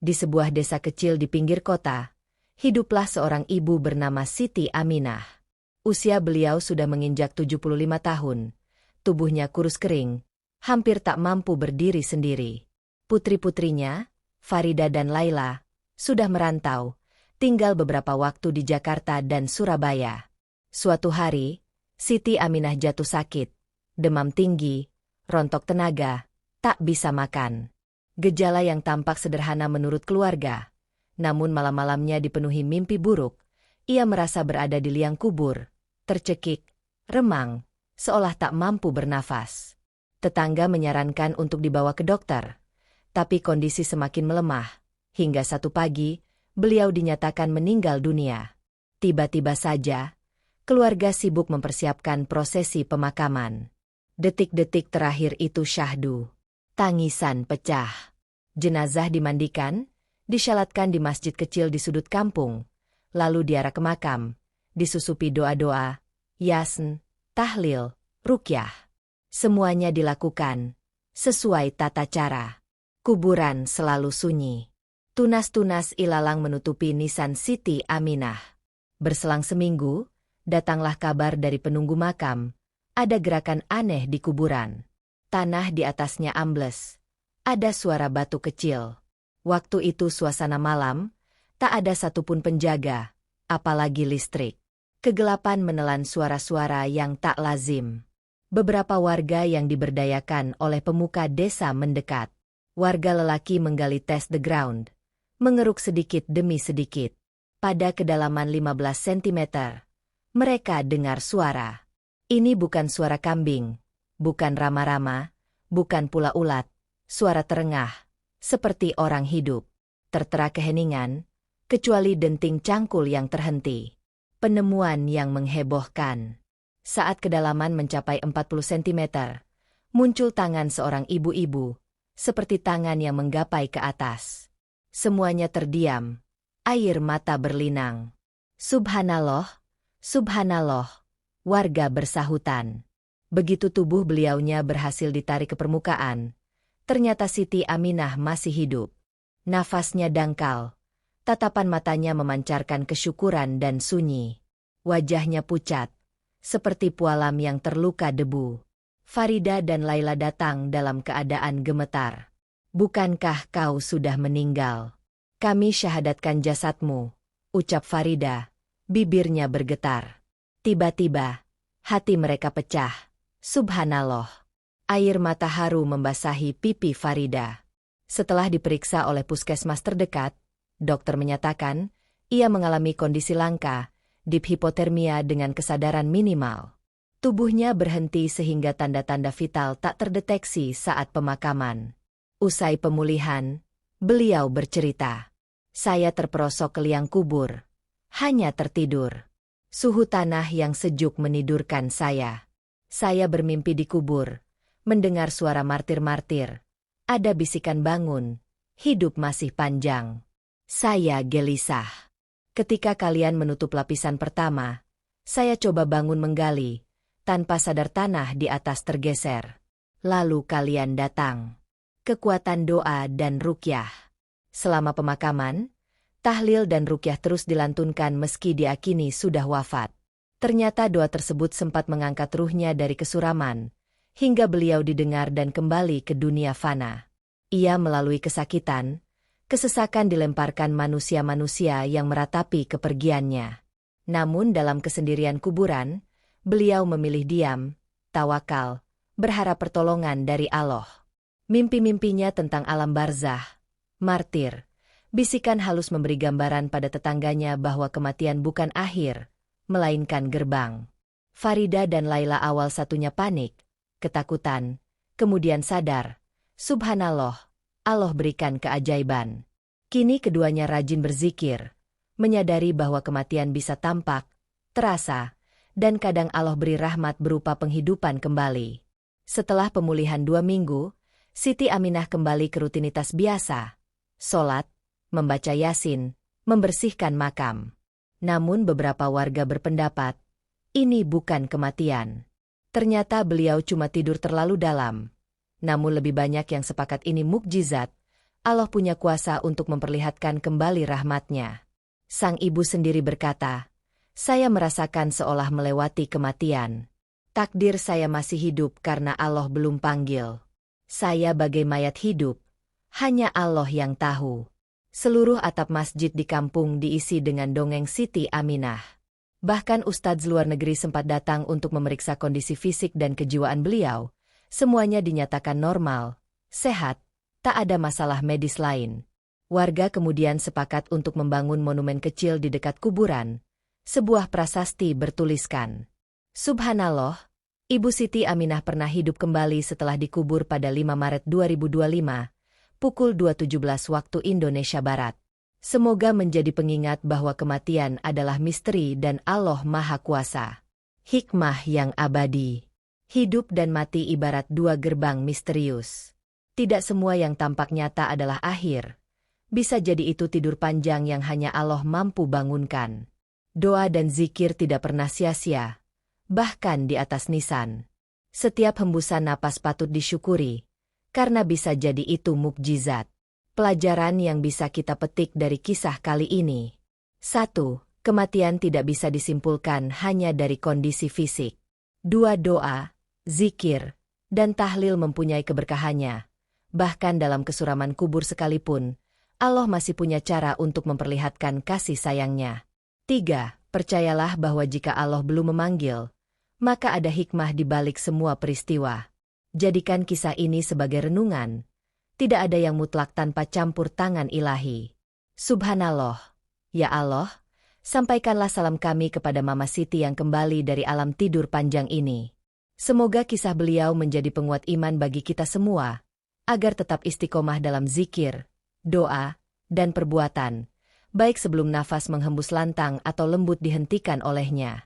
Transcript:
Di sebuah desa kecil di pinggir kota, hiduplah seorang ibu bernama Siti Aminah. Usia beliau sudah menginjak 75 tahun. Tubuhnya kurus kering, hampir tak mampu berdiri sendiri. Putri-putrinya, Farida dan Laila, sudah merantau, tinggal beberapa waktu di Jakarta dan Surabaya. Suatu hari, Siti Aminah jatuh sakit, demam tinggi, rontok tenaga, tak bisa makan. Gejala yang tampak sederhana menurut keluarga, namun malam-malamnya dipenuhi mimpi buruk. Ia merasa berada di liang kubur, tercekik, remang, seolah tak mampu bernafas. Tetangga menyarankan untuk dibawa ke dokter, tapi kondisi semakin melemah. Hingga satu pagi, beliau dinyatakan meninggal dunia. Tiba-tiba saja, keluarga sibuk mempersiapkan prosesi pemakaman. Detik-detik terakhir itu syahdu. Tangisan pecah. Jenazah dimandikan, disyalatkan di masjid kecil di sudut kampung, lalu diarah ke makam, disusupi doa-doa, yasin, tahlil, ruqyah. Semuanya dilakukan sesuai tata cara. Kuburan selalu sunyi. Tunas-tunas ilalang menutupi nisan Siti Aminah. Berselang seminggu, datanglah kabar dari penunggu makam. Ada gerakan aneh di kuburan. Tanah di atasnya ambles. Ada suara batu kecil. Waktu itu suasana malam, tak ada satupun penjaga, apalagi listrik. Kegelapan menelan suara-suara yang tak lazim. Beberapa warga yang diberdayakan oleh pemuka desa mendekat. Warga lelaki menggali test the ground, mengeruk sedikit demi sedikit. Pada kedalaman 15 cm, mereka dengar suara. Ini bukan suara kambing, bukan rama-rama, bukan pula ulat, suara terengah, seperti orang hidup. Tertera keheningan, kecuali denting cangkul yang terhenti. Penemuan yang menghebohkan. Saat kedalaman mencapai 40 cm, muncul tangan seorang ibu-ibu, seperti tangan yang menggapai ke atas. Semuanya terdiam, air mata berlinang. Subhanallah, subhanallah. Warga bersahutan. Begitu tubuh beliaunya berhasil ditarik ke permukaan, ternyata Siti Aminah masih hidup. Nafasnya dangkal, tatapan matanya memancarkan kesyukuran dan sunyi. Wajahnya pucat, seperti pualam yang terluka debu. Farida dan Laila datang dalam keadaan gemetar. "Bukankah kau sudah meninggal? Kami syahadatkan jasadmu," ucap Farida, bibirnya bergetar. Tiba-tiba, hati mereka pecah. Subhanallah. Air mata haru membasahi pipi Farida. Setelah diperiksa oleh puskesmas terdekat, dokter menyatakan, ia mengalami kondisi langka, deep hipotermia dengan kesadaran minimal. Tubuhnya berhenti sehingga tanda-tanda vital tak terdeteksi saat pemakaman. Usai pemulihan, beliau bercerita, "Saya terperosok ke liang kubur. Hanya tertidur. Suhu tanah yang sejuk menidurkan saya. Saya bermimpi di kubur, mendengar suara martir-martir. Ada bisikan bangun, hidup masih panjang. Saya gelisah. Ketika kalian menutup lapisan pertama, saya coba bangun menggali, tanpa sadar tanah di atas tergeser. Lalu kalian datang. Kekuatan doa dan ruqyah. Selama pemakaman, tahlil dan ruqyah terus dilantunkan meski diakini sudah wafat. Ternyata doa tersebut sempat mengangkat ruhnya dari kesuraman, hingga beliau didengar dan kembali ke dunia fana. Ia melalui kesakitan, kesesakan dilemparkan manusia-manusia yang meratapi kepergiannya. Namun dalam kesendirian kuburan, beliau memilih diam, tawakal, berharap pertolongan dari Allah. Mimpi-mimpinya tentang alam barzah, martir, bisikan halus memberi gambaran pada tetangganya bahwa kematian bukan akhir, melainkan gerbang. Farida dan Laila awal satunya panik, ketakutan, kemudian sadar, subhanallah, Allah berikan keajaiban. Kini keduanya rajin berzikir, menyadari bahwa kematian bisa tampak, terasa, dan kadang Allah beri rahmat berupa penghidupan kembali. Setelah pemulihan 2 minggu, Siti Aminah kembali ke rutinitas biasa, sholat, membaca yasin, membersihkan makam. Namun beberapa warga berpendapat, ini bukan kematian. Ternyata beliau cuma tidur terlalu dalam. Namun lebih banyak yang sepakat ini mukjizat, Allah punya kuasa untuk memperlihatkan kembali rahmat-Nya. Sang ibu sendiri berkata, "Saya merasakan seolah melewati kematian. Takdir saya masih hidup karena Allah belum panggil. Saya bagai mayat hidup, hanya Allah yang tahu." Seluruh atap masjid di kampung diisi dengan dongeng Siti Aminah. Bahkan ustadz luar negeri sempat datang untuk memeriksa kondisi fisik dan kejiwaan beliau. Semuanya dinyatakan normal, sehat, tak ada masalah medis lain. Warga kemudian sepakat untuk membangun monumen kecil di dekat kuburan. Sebuah prasasti bertuliskan, "Subhanallah, Ibu Siti Aminah pernah hidup kembali setelah dikubur pada 5 Maret 2025, pukul 2.17 waktu Indonesia Barat. Semoga menjadi pengingat bahwa kematian adalah misteri dan Allah Maha Kuasa." Hikmah yang abadi. Hidup dan mati ibarat dua gerbang misterius. Tidak semua yang tampak nyata adalah akhir. Bisa jadi itu tidur panjang yang hanya Allah mampu bangunkan. Doa dan zikir tidak pernah sia-sia, bahkan di atas nisan. Setiap hembusan napas patut disyukuri, karena bisa jadi itu mukjizat. Pelajaran yang bisa kita petik dari kisah kali ini. 1. Kematian tidak bisa disimpulkan hanya dari kondisi fisik. 2. Doa, zikir, dan tahlil mempunyai keberkahannya. Bahkan dalam kesuraman kubur sekalipun, Allah masih punya cara untuk memperlihatkan kasih sayangnya. 3. Percayalah bahwa jika Allah belum memanggil, maka ada hikmah di balik semua peristiwa. Jadikan kisah ini sebagai renungan. Tidak ada yang mutlak tanpa campur tangan ilahi. Subhanallah. Ya Allah, sampaikanlah salam kami kepada Mama Siti yang kembali dari alam tidur panjang ini. Semoga kisah beliau menjadi penguat iman bagi kita semua, agar tetap istiqomah dalam zikir, doa, dan perbuatan, baik sebelum nafas menghembus lantang atau lembut dihentikan olehnya.